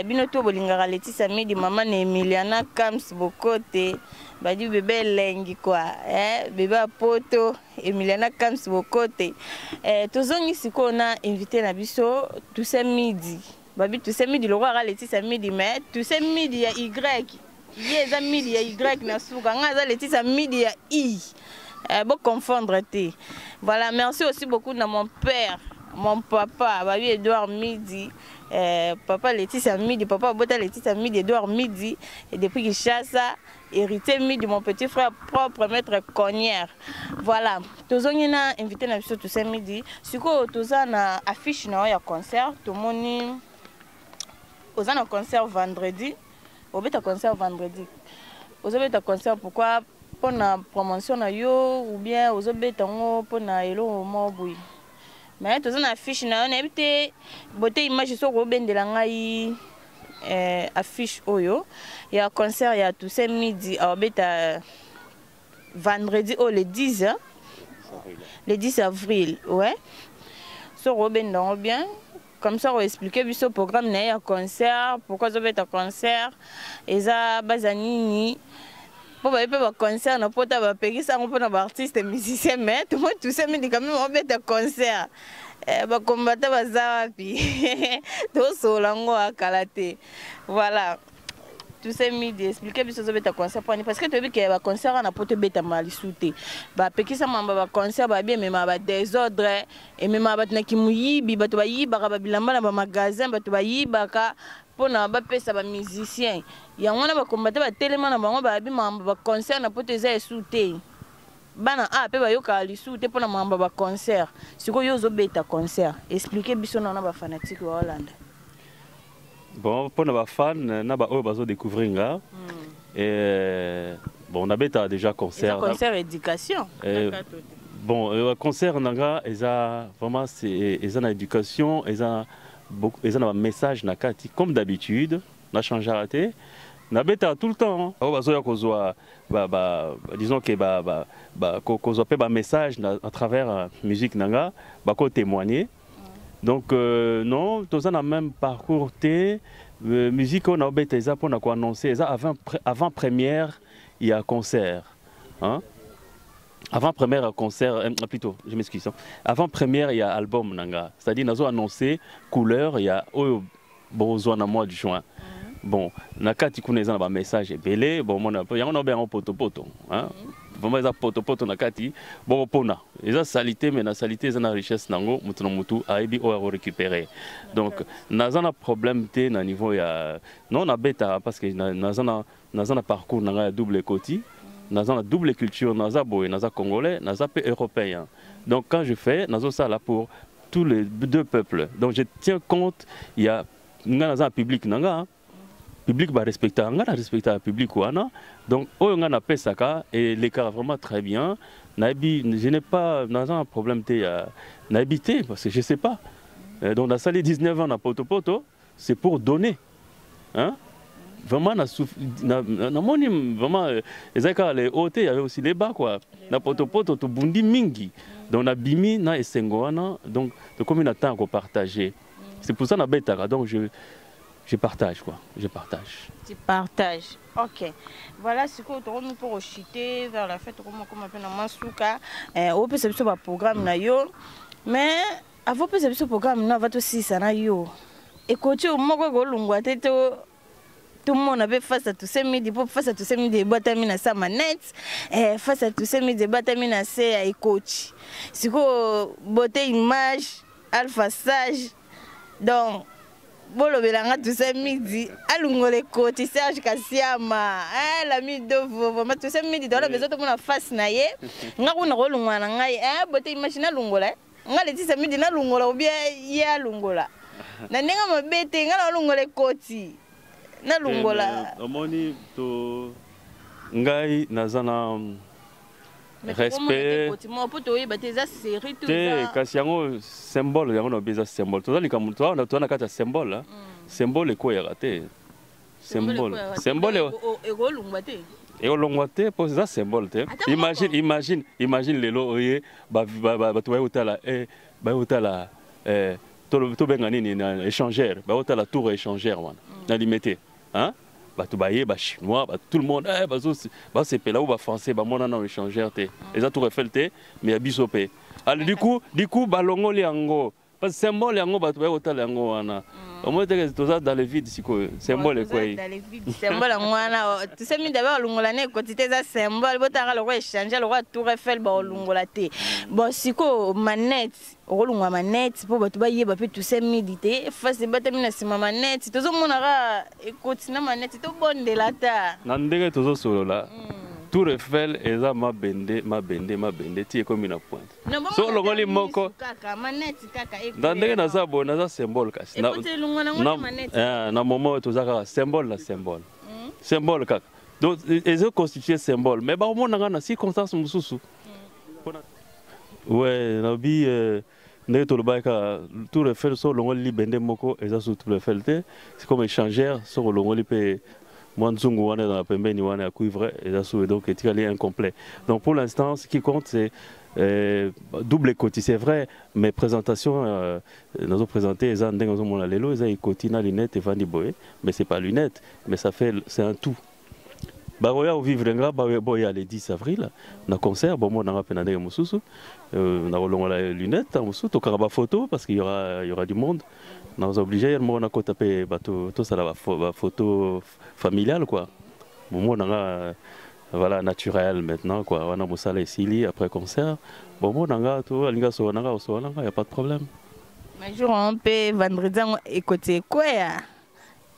Binotou Bolingara Laetitia Midi, maman Emiliana Kams Bokote, Badi bébé Lengi quoi, bébé Poto, Emiliana Kams Bokote. Tous ici qu'on a invité Nabiso, tous ces midi, Babi tous ces midi, le roi Laetitia Midi, mais tous ces midi il y a Y. Yes, midi il y a Y na souka, ngaza Laetitia midi il y a I. Bon confondre te. Voilà, merci aussi beaucoup à mon père, mon papa, Babi Edouard Midi, papa Laetitia Midi, papa Bota Laetitia Midi, Edouard Midi, et depuis qu'il chasse, hérité Midi, mon petit frère propre, maître Cognière. Voilà, tous on a invité na biso tous ces midi. Siko tous on a affiche na ya concert, tout moni aux un concert vendredi, au bête concert vendredi. Aux bête concert pourquoi? Pour la promotion na yo ou bien aux autres pour na elo moboui mais tous on affiche na on habite Beauté Image sur Robin de la ngai affiche oyo il y a concert il y a tous ces midi au beta vendredi le 10 le 10 avril ouais sur Robin dans bien comme ça on va expliquer ce programme na ya concert pourquoi ça beta concert et ça bazanini. Pour les concerts, on peut pas payer ça pour les artistes et musiciens, mais tout le monde, tous ces médicaments, on fait des concerts. Les combattants, tout solango à Kalaté. Voilà. Tous ces midi, expliquer ce que c'est un concert parce que tu veux qu'il y ait un concert, on a pas te bête mal souté. Bah, parce ça m'a concert, bah bien, mais m'a désordre et même m'a battu qui mouille, bah tu vas y, bah bilamba dans magasin, bah tu vas y, bah pour na ba pesa ba musicien. Il y a on a ba combattre ba tellement na bango ba bima ba concert na pote za souté. Bana pe ba yoka li souté pour na mamba ba concert. Siko yo zo beta concert. Expliquer biso na ba fanatique wa Hollande.
Bon, pour nos fans, na ba bazo découvrir nga. Et bon, on a bêta déjà concert.
Concert éducation.
Bon, concert nanga, eza vraiment c'est eza na éducation, eza un message na kati comme d'habitude, na changé raté. Na bêta tout le temps. Oh bazo ya kozwa disons que kozwa pe ba message à travers musique nanga, ba ko témoigner. Donc non, tous on a même parcours té musique on a bêta ça pour na ko annoncer ça avant première il y a concert. Hein? Avant première concert, plutôt, je m'excuse. Avant première, il y a album nanga. C'est-à-dire, nous avons annoncé couleur, il y a besoin dans le mois de juin. Bon, nakati connaît un message belé. Bon, on a bien un poto. Hein? Vraiment, ça poto nakati. Bon, pona. Ils ont salité, mais la salité, ils ont la richesse nango. Mutu, aibi o récupérer. Donc, nous avons un problème té na niveau ya. Non, on a bêta parce que nous avons un parcours nanga double côté. Nous avons la double culture, nous avons congolais, nous avons européen. Donc quand je fais, nous avons ça là pour tous les deux peuples. Donc je tiens compte, il y a un public, le public va respecter le public. Donc on a fait ça et l'écart vraiment très bien. Je n'ai pas un problème d'habiter parce que je ne sais pas. Donc dans les 19 ans, Poto, c'est pour donner. Hein? Vraiment, vraiment, les hauts, il y avait aussi les bas, quoi. Na poto to bundi mingi. Donc na bimi na esengoana, donc comme une attente qu'on partager. C'est pour ça na beta, donc je partage quoi, je partage.
Tu partages. OK. Voilà ce que nous pour chuter vers la fête comme on appelle na masuka, on peut se faire programme na yo. Mais avant peut se faire programme na va to si ça na yo. Et côté au moko go lungwa teto. Tout le monde avait face à tous ces midi, face à tous ces midi, batamina sa manette, face à tous ces midi, batamina c'est à coach. C'est quoi Beauté Image, Alpha Sage. Donc, bolo belanga tous ces midi, alungo les coach, Serge Kassiama, l'ami de vous, vraiment tous ces midi, dans la maison tout le monde face naie, nga kuna rolungwa na ngai, Beauté Image na lungola, nga les 10 midi na lungola ou bien ya lungola. Na nenga mabete nga na lungo les coach. Na lungola
omoni to ngai nazana respect te kasi yango symbole yango na beza symbole tozali kamuto na tona kata symbole symbole ko ya te symbole ego lungba te Et au long te pour ça symbole te. Imagine les lots tu vas hôtel to benga nini na échangeur, hôtel la tour échangeur wana. Na limité. Hein? Tu baye chinois, tout le monde c'est là où français mona na échangeur te. Les tour Eiffel te mais biso pe. Alors du coup balongo liango parce que symbole yango tu vas hôtel yango wana. Au moins, tu es dans le vide, symbole quoi. Dans le vide,
symbole, tu sais, d'abord, l'ongolane, quantité de symbole, tu as le roi échanger, le roi Tour Eiffel, l'ongolate. Bon, si quoi, manette, rolonga manette, pour tu vas y aller, tu sais, méditer, face de bâtiment, c'est ma manette, tout le monde a écouté la manette, c'est tout bon de la terre.
Nandega, tout ça, solo là. Tour Eiffel et ça ma bende tu es comme une pointe. So le goli moko. Dans na za bon na za symbole kasi. Na moment tout ça symbole. Symbole kaka. Donc ils ont constitué symbole mais ba mo na circonstance mususu. Ouais, na bi ne to le baika Tour Eiffel so le goli bende moko et ça sur Tour Eiffel c'est comme échangeur sur le goli pe Mwanzungu wana dans la pembeni wana cuivre et ça donc est incomplet. Donc pour l'instant ce qui compte c'est double côté c'est vrai mais présentation nous avons présenté les andeng nous avons lelo ils ont côté na lunette et vandi boy mais c'est pas lunette mais ça fait c'est un tout. Baroya au vivre nga boya le 10 avril na concert bon moi na rapena ndenge mususu na rolonga la lunette mususu to karaba photo parce qu'il y aura du monde. Nous sommes obligés de taper tout ça la photo familiale quoi. Bon voilà naturel maintenant quoi. On a mon salle ici après concert. Bon moi tout il y a pas de problème.
Mais jour on peut vendredi écouter quoi ya.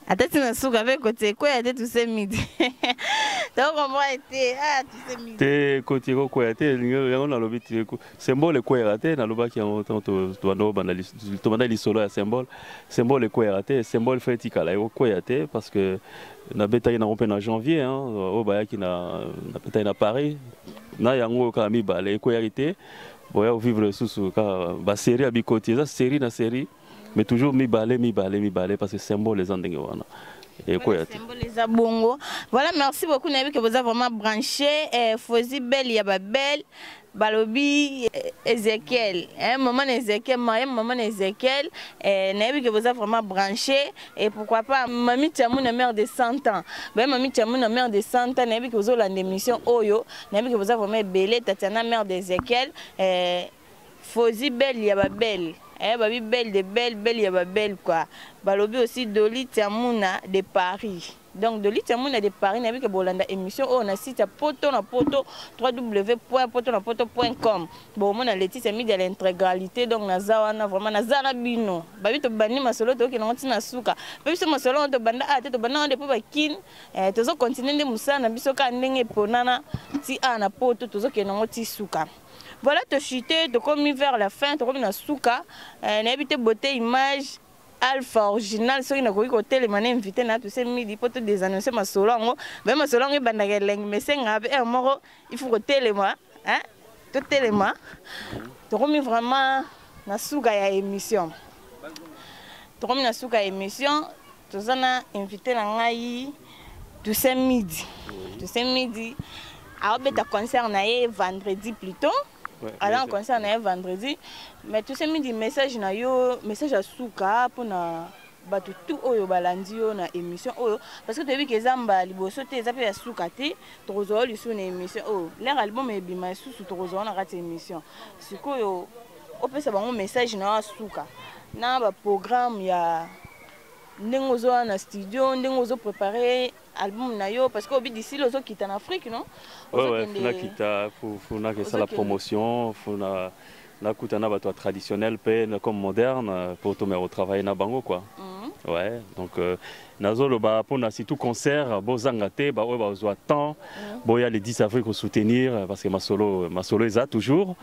Attends tu n'as souka avec côté quoi ya tout ce midi. Donc on va être tu sais midi.
Te côté quoi ya te on a l'obit symbole quoi ya te na loba qui en temps to no banaliste to banali solo ya symbole quoi ya te symbole fait kala quoi ya te parce que na betaille na open en janvier hein au baya qui na betaille na Paris na yango ka mi balé quoi ya te boya vivre sous ka ba série abi côté ça série na série mais toujours mi balé parce que symbole les andenge wana. Et quoi
voilà, merci beaucoup Nabi que vous avez vraiment branché. Fozi Belle Yababel, Balobi Ezekiel, maman Ezekiel, maman Ezekiel, Nabi que vous avez vraiment branché. Et pourquoi pas Mamie Tiamouna mère de 100 ans. Ben Mamie Tiamouna mère de 100 ans, Nabi que vous avez l'émission Oyo, Nabi que vous avez vraiment belé Tatiana mère d'Ezekiel, Fozi Belle Yababel. Babi belle de belle Yababel quoi. Balobi aussi Doli Tiamouna de Paris. Donc Doli Tiamouna de Paris n'a vu que bolanda émission on a site à poto www.potonapoto.com. Bon mon a Laetitia mis de l'intégralité donc naza wana vraiment naza na bino. Babi to bani masolo to ki na ntina suka. Babi so masolo to banda to banda de po bakin tozo continuer de musana biso ka ndenge ponana ti ana poto tozo ke na ngoti suka. Voilà, tu as chuté, tu as commis vers la fin, tu as commis dans Souka, tu as habité beauté, image, alpha, original, ce qui n'a pas côté les manées invité, tu sais, midi, pour te désannoncer ma solongo, mais ma solongo est bandageleng, mais c'est un moro, il faut côté les mois, hein, tout les mois, tu as commis vraiment dans Souka ya émission. Tu as commis dans Souka émission, tu as invité dans Ngaï, tu sais, midi, alors, tu as concert vendredi plutôt. Ouais, alors on concerne un vendredi mais tout ces midi message na yo message à Souka pour na batu tout oyo balandi yo na émission oyo parce que tu as vu que zamba liboso te zape ya Souka te tozo li sur na émission oh leur album e bima sous tozo na rate émission sikoyo on peut savoir un message na Souka na ba programme ya ndengozo na studio ndengozo préparer album na yo parce que obi d'ici lozo qui est en Afrique non
ouais funa kita funa que ça la promotion funa na kutana ba toi traditionnel pe comme moderne pour tomber au travail na bango quoi ouais donc nazo lo ba pour na surtout concert bozanga te ba o ba zo temps boya le 10 avril ko soutenir parce que ma solo eza toujours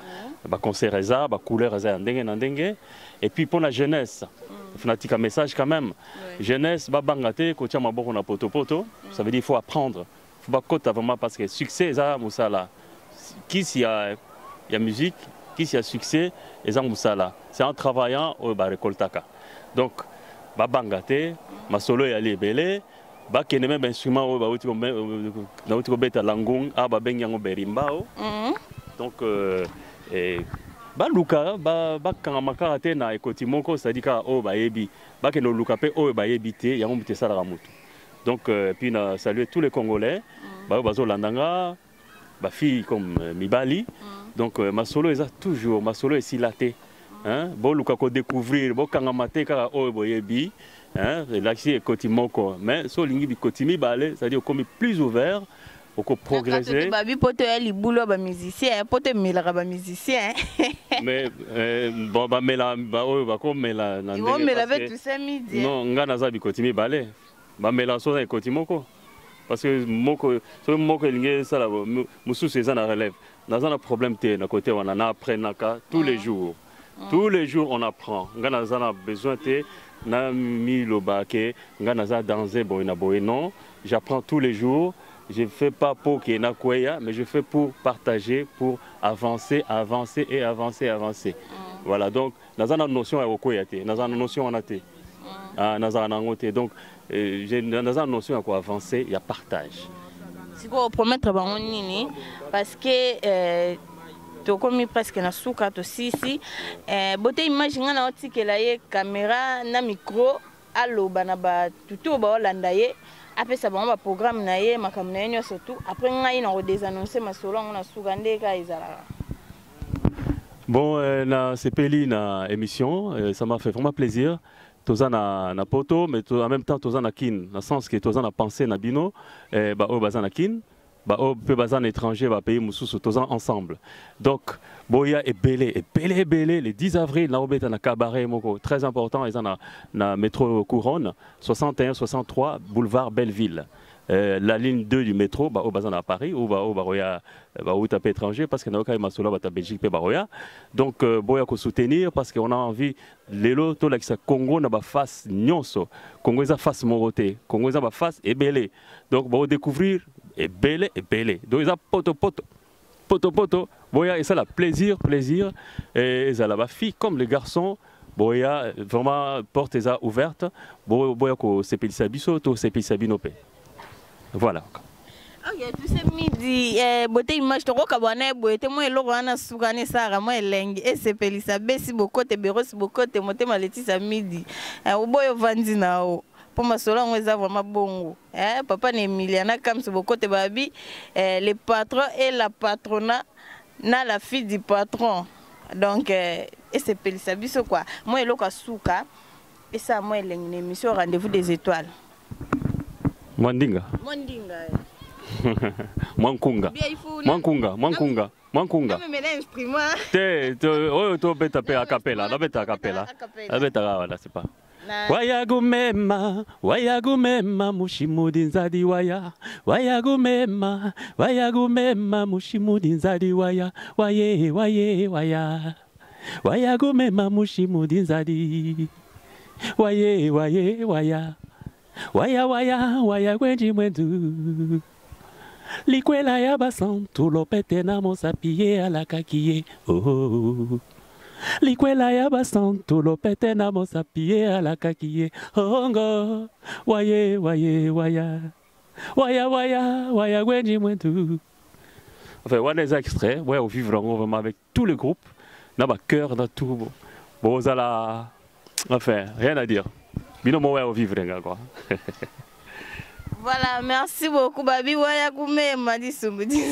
ba concert eza ba couleur eza ndenge et puis pour la jeunesse fanatique message quand même jeunesse ba bangate ko tia maboko na poto ça veut dire il faut apprendre faut pas côté vraiment parce que succès ça musala qui s'il y a musique qui s'il y a succès et ça musala c'est en travaillant au ba récoltaka donc ba bangate ma solo ya libélé bakende même instrument oyo bauti kobeta langung a babengi yango berimbao. Donc baluka bakangama kaka te na ekoti moko, c'est-à-dire kaka oyo bayebi bakende oluka mpe oyo bayebi te yango moto esalaka motu. Donc puis na saluer tous les Congolais bayo bazolandanga bafille comme mibali. Donc masolo eza toujours masolo esila te. Boluka ko découvrir bokangama te kaka oyo boyebi. L'accès est cotimoko, mais so lingi bi kotimi balé, c'est-à-dire comme plus ouvert, pour progresser.
Babi pote eli boulot ba musicien, pote melaka ba musicien.
Mais bon ba mela ba oyo ba ko mela na ndenge.
Ils vont melaver tout ça midi.
Non, nga za bi kotimi balé. Ba mela so na kotimoko. Parce que moko lingi ça là mususu eza na relève. Naza na problème te na côté wana na apprenaka tous les jours. Tous les jours on apprend. Nga naza na besoin te na mi lobake nga naza danser boyna boy non, j'apprends tous les jours, je fais pas pour que na kweya, mais je fais pour partager, pour avancer et avancer. Voilà, donc naza na notion ya koya te, naza na notion en te. Naza na ngote, donc j'ai naza notion ya ko avancer, il y a partage.
Si ko promettre bango nini parce que to komi presque na suka to sisi bote image nga na otikela ye caméra na micro aloba na ba tutu ba olanda ye apesa bango ba programme na ye makamna ye nyonso tout après ngai na redésannoncer masolo ngo na suka ndeka ezala.
Bon na sepeli na émission ça m'a fait vraiment plaisir. Toza na poto mais en même temps toza na kin na sens que toza na pensée na bino ba o baza na kin. Au étranger, pays mususu tous ensemble. Donc, boya est belé, le 10 avril, na obeta na cabaret moko, très important, ils ont na métro Couronne, 61-63 boulevard Belleville. La ligne 2 du métro, au bazan à Paris, ou baroya, ou tapé étranger, parce que na oka masola bata Belgique pe baroya. Donc, boya ko soutenir parce qu'on a envie, lelo to la kisa Congo na ba face nyonso, Congo eza face moroté, Congo eza ba face et belé. Donc, bo découvrir et belé. Donc ils ont poto. Boya et ça la plaisir et ça la fille comme les garçons. Boya vraiment porte eza ouverte. Boya ko sepelisa biso to sepelisa binope. Voilà.
Ok, tout ce midi beauté image to ko kabana boete mo eloko wana sukane sara mo elenge et sepelisa besi bokote berosi bokote motema letisa midi. Oboyo vandi nao. Pour ma sola on est vraiment bon. Papa n'est Emiliana comme ce beau côté babi, les patrons et la patrona na la fille du patron. Donc et c'est Pelisabiso quoi. Moi et l'oka souka et ça moi une émission rendez-vous des étoiles.
Mandinga. Mankunga. Mankunga.
Mais l'instrument.
To beta pe a cappella, la beta a cappella. La beta voilà, c'est pas. Wayagumema mushimudi nzadi waya. Wayagumema mushimudi nzadi waya. Waya. Wayagumema mushimudi nzadi. Waya. Waya kwenji mwendu. Likwela ya basantu lopete na mosapie alakakie. Oh. Likwela ya basantu lopete na mosapie alakakie. Hongo. Waya kwenji mwendu. Enfin, on a des extraits, ouais, au vivre vraiment avec tous les groupes. Dans ma cœur, dans tout. Bon, ça là. Enfin, rien à dire. Binomo ouais, au vivre, quoi.
Voilà, merci beaucoup, Babi. Waya kume madi sumudi.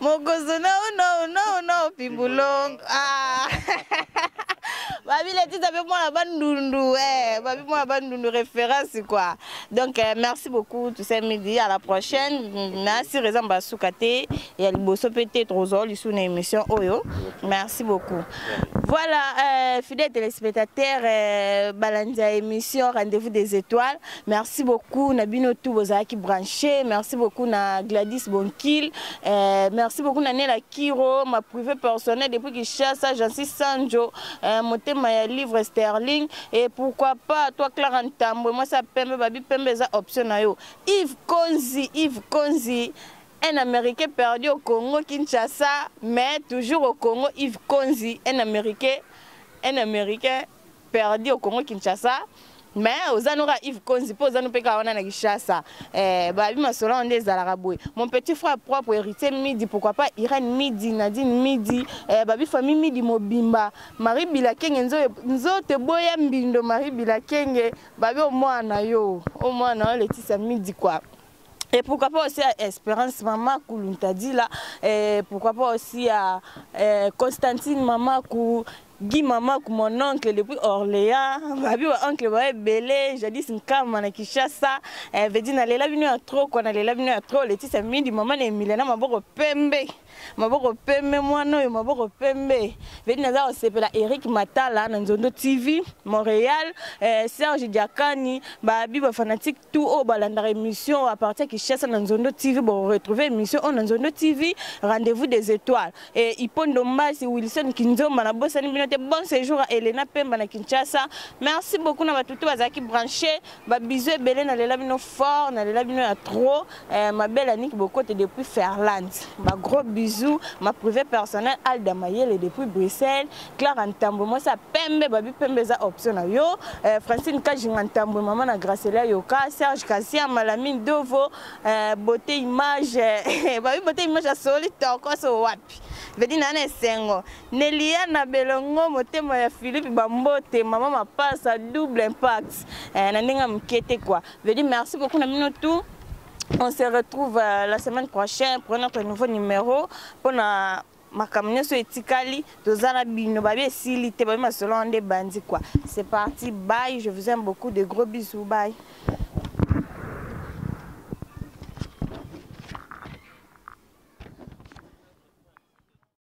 Mokozo no, pibulong. Ah. Babi les titres avec moi la bandundu, Babi moi la bandundu référence quoi. Donc merci beaucoup tout ce midi, à la prochaine. Merci raison basukate et aliboso peut-être aux autres sur une émission Oyo. Merci beaucoup. Voilà, fidèles téléspectateurs, Balandia émission Rendez-vous des étoiles. Merci beaucoup Nabino Toubozaki branché. Merci beaucoup na Gladys Bonkil. Merci beaucoup na Nela Kiro, ma privée personnelle depuis qu'il chasse j'en suis Sanjo. Ma livre sterling et pourquoi pas toi Clarentambo moi ça pembe babi pembe za option na yo Yves Konzi un américain perdu au Congo Kinshasa mais toujours au Congo Yves Konzi un américain perdu au Congo Kinshasa mais ozanora Yves Konzi po ozanu peka wana na Kishasa babi masolo onde zalaka boy mon petit frère propre héritier Midi pourquoi pas Irène Midi Nadine Midi babi famille Midi Mobimba Marie Bilakenge nzote boya mbindo Marie Bilakenge babi au mwana Laetitia Midi quoi. Et pourquoi pas aussi à Espérance Maman Koulunta dit là, pourquoi pas aussi à Constantine Maman Kou Guy Maman Kou mon oncle depuis Orléans, babi mon oncle va belé, jadis nkama na Kishasa, vedi na lela bino à trop qu'on a lela bino à trop, Laetitia Midi maman et Milena maboko pembe mwana yo maboko pembe, vedi na za osepela Eric Matala na Nzondo TV Montréal, Serge Diakani, babi ba fanatique tout au balanda émission à partir Kishasa na Nzondo TV pour retrouver émission on Nzondo TV rendez-vous des étoiles et Ipondo Mbasi Wilson Kinzomba na bossa ni binote bon séjour à Elena Pemba na Kinshasa. Merci beaucoup na batutu bazaki branché ba bisous belé na lela bino fort na lela bino à trop ma belle Annick Bokote depuis Ferland ba gros bisous ma privé personnel Alda Mayele depuis Bruxelles Claire Antambo moi ça pembe babi pembe za option na yo Francine Kajinga Antambo maman na Gracelia Yoka Serge Kassia Malamine Dovo beauté image babi beauté image à solide encore so wapi vedi nane sengo Nelia na belongo motema ya Philippe Bambote maman ma passe à double impact na ndinga mkete quoi vedi merci beaucoup na mino tout. On se retrouve la semaine prochaine pour notre nouveau numéro pour ma caméra sur Etikali tozala bino babi silité babi masolo ande bandi quoi. C'est parti, bye, je vous aime beaucoup, de gros bisous, bye.